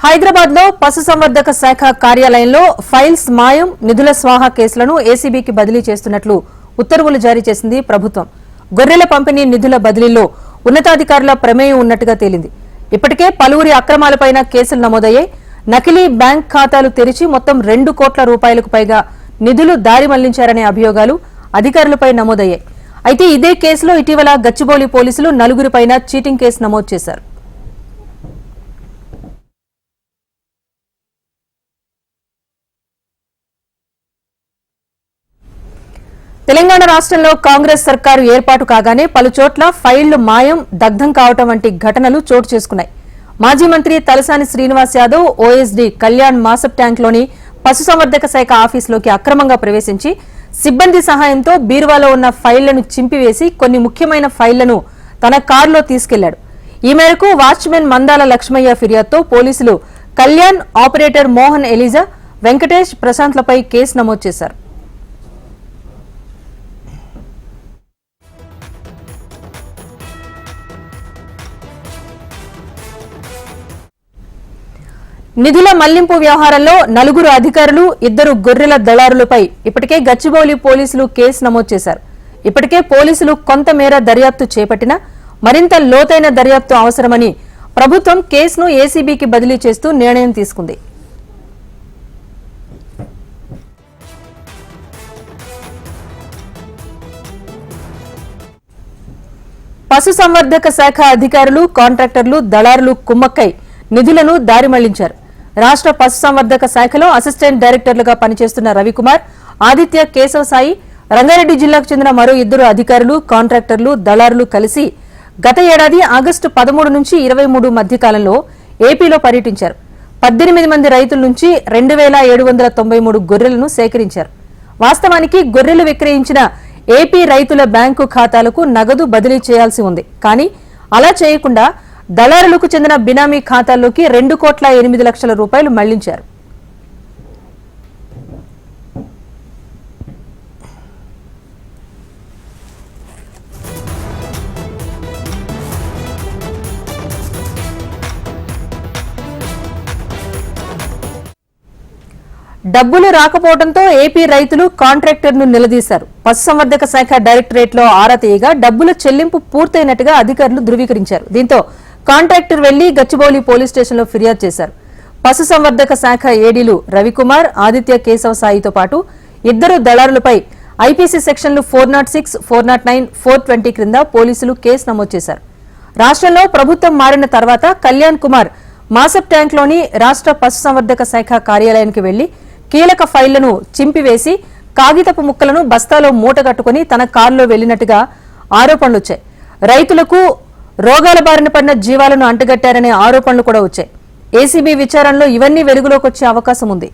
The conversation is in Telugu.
హైదరాబాద్ లో పశుసంవర్ధక శాఖ కార్యాలయంలో ఫైల్స్ మాయం నిధుల స్వాహా కేసులను ఏసీబీకి బదిలీ చేస్తున్నట్లు ఉత్తర్వులు జారీ చేసింది ప్రభుత్వం. గొర్రెల పంపిణీ నిధుల బదిలీలో ఉన్నతాధికారుల ప్రమేయం ఉన్నట్టుగా తేలింది. ఇప్పటికే పలువురి అక్రమాలపైన కేసులు నమోదయ్యాయి. నకిలీ బ్యాంక్ ఖాతాలు తెరిచి మొత్తం 2 కోట్ల రూపాయలకు పైగా నిధులు దారి మళ్లించారనే అభియోగాలు అధికారులపై నమోదయ్యాయి. అయితే ఇదే కేసులో ఇటీవల గచ్చిబౌలి పోలీసులు 4గురిపైన చీటింగ్ కేసు నమోదు చేశారు. తెలంగాణ రాష్ట్రంలో కాంగ్రెస్ సర్కారు ఏర్పాటు కాగానే పలుచోట్ల ఫైళ్లు మాయం, దగ్ధం కావడం వంటి ఘటనలు చోటు చేసుకున్నాయి. మాజీ మంత్రి తలసాని శ్రీనివాస్ యాదవ్ ఓఎస్డీ కళ్యాణ్ మాసప్ ట్యాంక్లోని పశుసంవర్ధక శాఖ ఆఫీసులోకి అక్రమంగా ప్రవేశించి సిబ్బంది సహాయంతో బీరువాలో ఉన్న ఫైళ్లను చింపివేసి కొన్ని ముఖ్యమైన ఫైళ్లను తన కారులో తీసుకెళ్లాడు. ఈ మేరకు వాచ్మెన్ మందాల లక్ష్మయ్య ఫిర్యాదుతో పోలీసులు కళ్యాణ్ ఆపరేటర్ మోహన్ ఎలిజా, వెంకటేష్, ప్రశాంత్లపై కేసు నమోదు చేశారు. నిధుల మళ్లింపు వ్యవహారంలో 4 అధికారులు, 2 గొర్రెల దళారులపై ఇప్పటికే గచ్చిబౌలి పోలీసులు కేసు నమోదు చేశారు. ఇప్పటికే పోలీసులు కొంతమేర దర్యాప్తు చేపట్టినా మరింత లోతైన దర్యాప్తు అవసరమని ప్రభుత్వం కేసును ఏసీబీకి బదిలీ చేస్తూ నిర్ణయం తీసుకుంది. పశుసంవర్ధక శాఖ అధికారులు, కాంట్రాక్టర్లు, దళారులు కుమ్మక్కై నిధులను దారి మళ్లించారు. రాష్ట్ర పశుసంవర్ధక శాఖలో అసిస్టెంట్ డైరెక్టర్లుగా పనిచేస్తున్న రవికుమార్, ఆదిత్య, కేశవ సాయి, రంగారెడ్డి జిల్లాకు చెందిన మరో 2 అధికారులు, కాంట్రాక్టర్లు, దళారులు కలిసి గత ఏడాది ఆగస్టు 13 నుంచి 23 మధ్య కాలంలో ఏపీలో పర్యటించారు. 18 మంది రైతుల నుంచి 2793 గొర్రెలను సేకరించారు. వాస్తవానికి గొర్రెలు విక్రయించిన ఏపీ రైతుల బ్యాంకు ఖాతాలకు నగదు బదిలీ చేయాల్సి ఉంది. కానీ అలా చేయకుండా దళారులకు చెందిన బినామీ ఖాతాల్లోకి 2,08,00,000 రూపాయలు మళ్లించారు. డబ్బులు రాకపోవడంతో ఏపీ రైతులు కాంట్రాక్టర్ను నిలదీశారు. పశుసంవర్ధక శాఖ డైరెక్టరేట్లో ఆరా తీయగా డబ్బుల చెల్లింపు పూర్తయినట్టుగా అధికారులు ధృవీకరించారు. దీంతో కాంట్రాక్టర్ వెళ్లి గచ్చిబౌలి పోలీస్ స్టేషన్లో ఫిర్యాదు చేశారు. పశుసంవర్ధక శాఖ ఏడీలు రవికుమార్, ఆదిత్య, కేశవ సాయితో పాటు 2 దళారులపై ఐపీసీ సెక్షన్లు 406, 409, 420 క్రింద పోలీసులు కేసు నమోదు చేశారు. రాష్ట్రంలో ప్రభుత్వం మారిన తర్వాత కళ్యాణ్ కుమార్ మాసప్ ట్యాంక్లోని రాష్ట్ర పశుసంవర్ధక శాఖ కార్యాలయానికి వెళ్లి కీలక ఫైళ్లను చింపివేసి కాగితపు ముక్కలను బస్తాలో మూటగట్టుకుని తన కారులో వెళ్లినట్టుగా ఆరోపణలొచ్చాయి. రైతులకు రోగాల బారిన పడిన జీవాలను అంటగట్టారనే ఆరోపణలు కూడా వచ్చాయి. ఏసీబీ విచారణలో ఇవన్నీ వెలుగులోకి వచ్చే అవకాశం ఉంది.